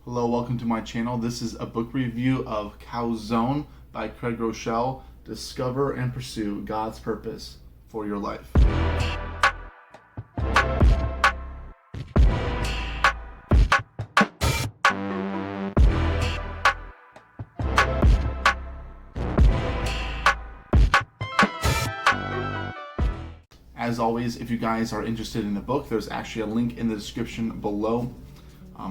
Hello, welcome to my channel. This is a book review of Chazown by Groeschel. Discover and pursue God's purpose for your life. As always, if you guys are interested in the book, there's actually a link in the description below.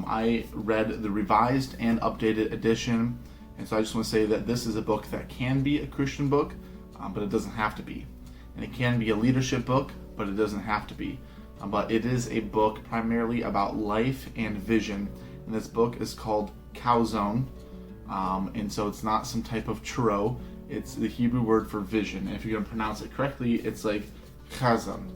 I read the revised and updated edition, and so I just want to say that this is a book that can be a Christian book, but it doesn't have to be. And it can be a leadership book, but it doesn't have to be. But it is a book primarily about life and vision, and this book is called Chazown, and so it's not some type of churro. It's the Hebrew word for vision, and if you're going to pronounce it correctly, it's like Chazown.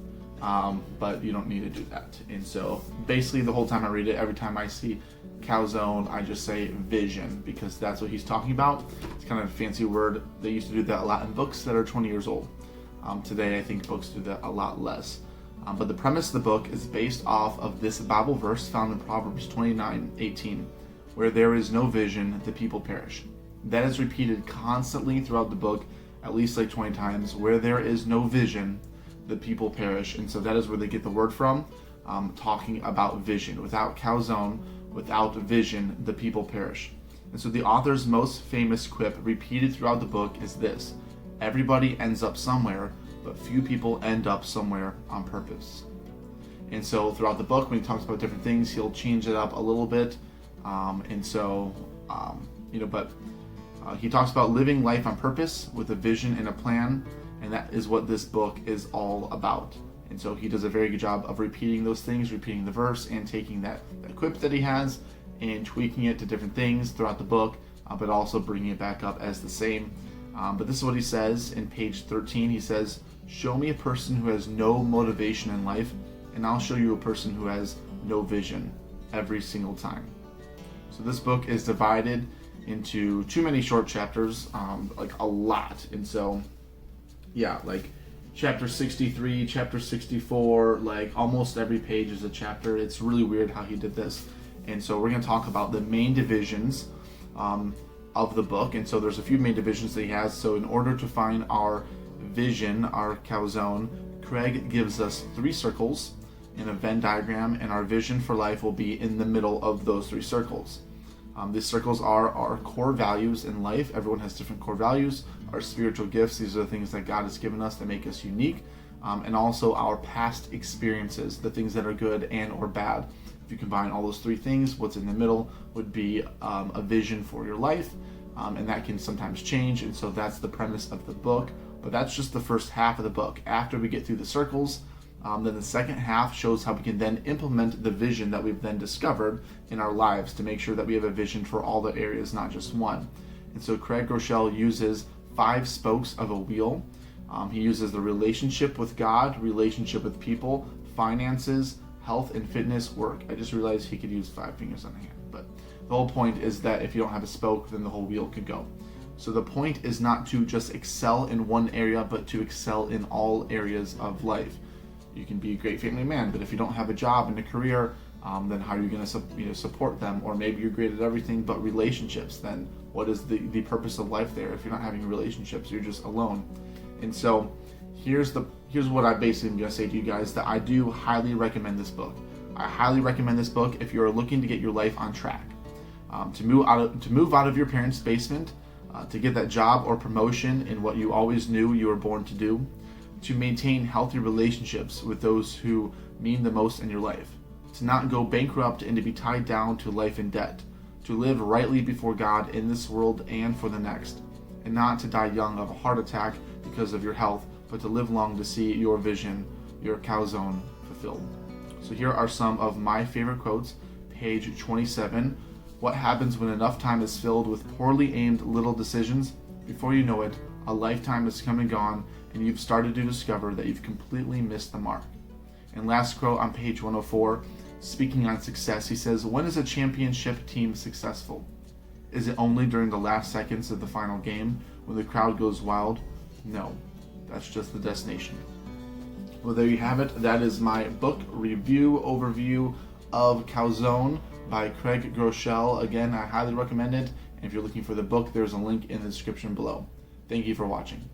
But you don't need to do that. And so basically the whole time I read it, every time I see Chazown, I just say vision, because that's what he's talking about. It's kind of a fancy word. They used to do that a lot in books that are 20 years old. Today I think books do that a lot less. But the premise of the book is based off of this Bible verse found in Proverbs 29:18, where there is no vision, the people perish. That is repeated constantly throughout the book, at least like 20 times. Where there is no vision, the people perish. And so that is where they get the word from, talking about vision. Without Chazown, without vision, the people perish. And so the author's most famous quip repeated throughout the book is this: everybody ends up somewhere, but few people end up somewhere on purpose. And so throughout the book, when he talks about different things, he'll change it up a little bit. He talks about living life on purpose with a vision and a plan. And that is what this book is all about. And so he does a very good job of repeating those things, repeating the verse, and taking that quip that he has and tweaking it to different things throughout the book, but also bringing it back up as the same. But this is what he says in page 13. He says, "Show me a person who has no motivation in life, and I'll show you a person who has no vision every single time." So this book is divided into too many short chapters, like a lot. And so like chapter 63, chapter 64, like almost every page is a chapter. It's really weird how he did this. And so we're going to talk about the main divisions of the book. And so there's a few main divisions that he has. So in order to find our vision, our Chazown, Craig gives us 3 circles in a Venn diagram, and our vision for life will be in the middle of those 3 circles. These circles are our core values in life. Everyone has different core values. Our spiritual gifts, these are the things that God has given us that make us unique. And also our past experiences, the things that are good and or bad. If you combine all those 3 things, what's in the middle would be a vision for your life. And that can sometimes change. And so that's the premise of the book. But that's just the first half of the book. After we get through the circles, then the second half shows how we can then implement the vision that we've then discovered in our lives to make sure that we have a vision for all the areas, not just one. And so Craig Groeschel uses 5 spokes of a wheel. He uses the relationship with God, relationship with people, finances, health and fitness, work. I just realized he could use 5 fingers on a hand. But the whole point is that if you don't have a spoke, then the whole wheel could go. So the point is not to just excel in one area, but to excel in all areas of life. You can be a great family man, but if you don't have a job and a career, then how are you going to support them? Or maybe you're great at everything but relationships. Then what is the purpose of life there? If you're not having relationships, you're just alone. And so here's what I basically am going to say to you guys, that I do highly recommend this book. I highly recommend this book if you're looking to get your life on track, to move out of your parents' basement, to get that job or promotion in what you always knew you were born to do, to maintain healthy relationships with those who mean the most in your life, to not go bankrupt and to be tied down to life in debt, to live rightly before God in this world and for the next, and not to die young of a heart attack because of your health, but to live long to see your vision, your Chazown, fulfilled. So here are some of my favorite quotes. Page 27. What happens when enough time is filled with poorly aimed little decisions? Before you know it, a lifetime has come and gone, and you've started to discover that you've completely missed the mark. And last quote on page 104, speaking on success, he says, "When is a championship team successful? Is it only during the last seconds of the final game when the crowd goes wild? No, that's just the destination." Well, there you have it. That is my book review overview of Chazown by Craig Groeschel. Again, I highly recommend it. And if you're looking for the book, there's a link in the description below. Thank you for watching.